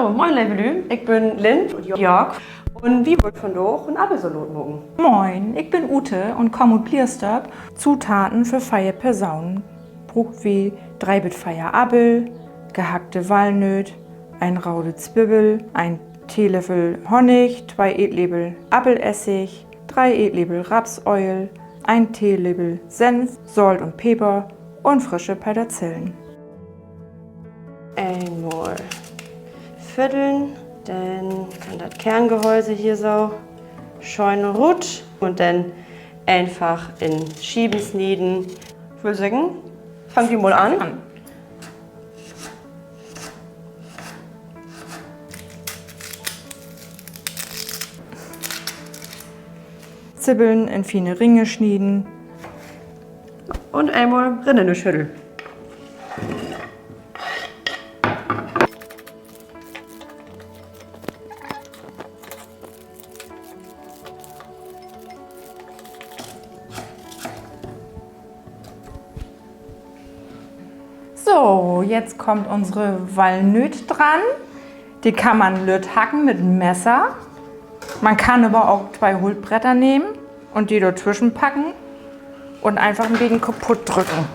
So, moin Levelü, ich bin Lynn und Jörg und wie wollt von doch ein Apfelsalat machen? Moin, ich bin Ute und komme aus Pliersdorf. Zutaten für feier Personen. Brucht wie 3 Bit feier Appel, gehackte Walnöt, ein Raude Zwiebel, ein Teelöffel Honig, 2 Esslöffel Appelessig, 3 Esslöffel Rapsöl, ein Teelöffel Senf, Salz und Pfeffer und frische Petersilien. Einmal vierteln, dann kann das Kerngehäuse hier so schön rutsch und dann einfach in Schieben schneiden. Ich würde sagen, fangt ihr mal an. Zwiebeln in feine Ringe schneiden. Und einmal Rinnene schütteln. So, jetzt kommt unsere Walnöt dran. Die kann man lütt hacken mit einem Messer. Man kann aber auch 2 Hohlbretter nehmen und die dazwischen packen und einfach ein bisschen kaputt drücken.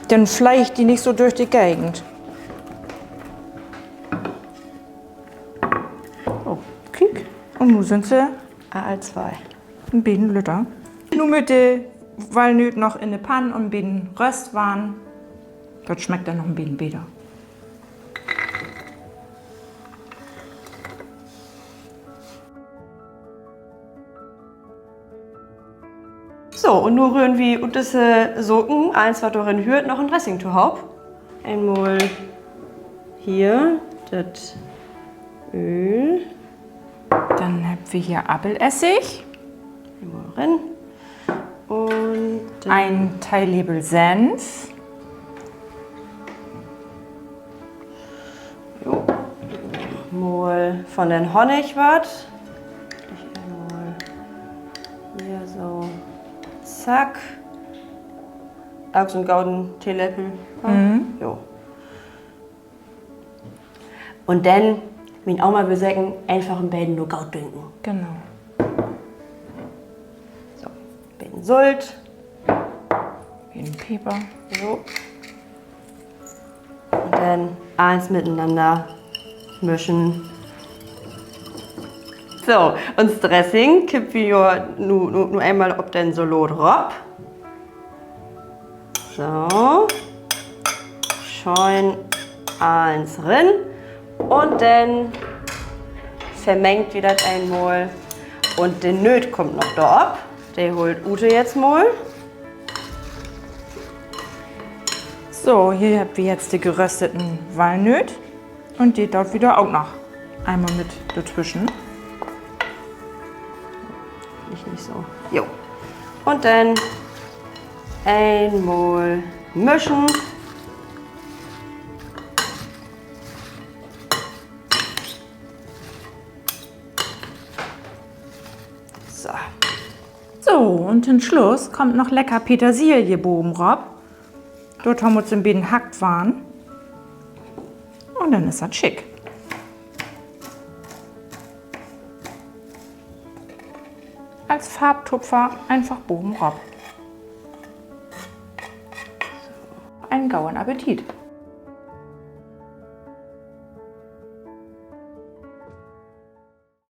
Dann fleicht die nicht so durch die Gegend. Oh, kiek. Und nun sind sie AL2. ein bisschen lütter. Nun mit der Walnöt noch in der Panne und ein bisschen Röstwaren. Das schmeckt dann noch ein bisschen besser. So, und nur rühren wir und das Socken, eins, was darin hört, noch ein Dressing zu haupt. Einmal hier das Öl. Dann haben wir hier Appelessig, Einmal rein. Und dann ein Teillöffel Senf, jo, mal von den Honig was. Einmal hier so, zack. Auch so einen gauden Teelöffel. Jo. Und dann, wie auch mal besäcken, einfach im Bäden nur Gaut dünken. genau. So, Bäden Sult. Ein Pfeffer. So. Und dann eins miteinander mischen. So, und das Dressing kippen wir nur einmal auf den Salat drauf. So. Schön eins rein. Und dann vermengt wieder einmal. Und der Nöt kommt noch da ab. Der holt Ute jetzt mal. So, hier habt ihr jetzt die gerösteten Walnöt und die dort wieder auch noch einmal mit dazwischen. Nicht so. Jo. Und dann einmal mischen. So. So, und zum Schluss kommt noch lecker Petersilie boben drauf. Dort haben wir uns ein bisschen hackt waren. Und dann ist das schick. Als Farbtupfer einfach boben drauf. Einen gauen Appetit.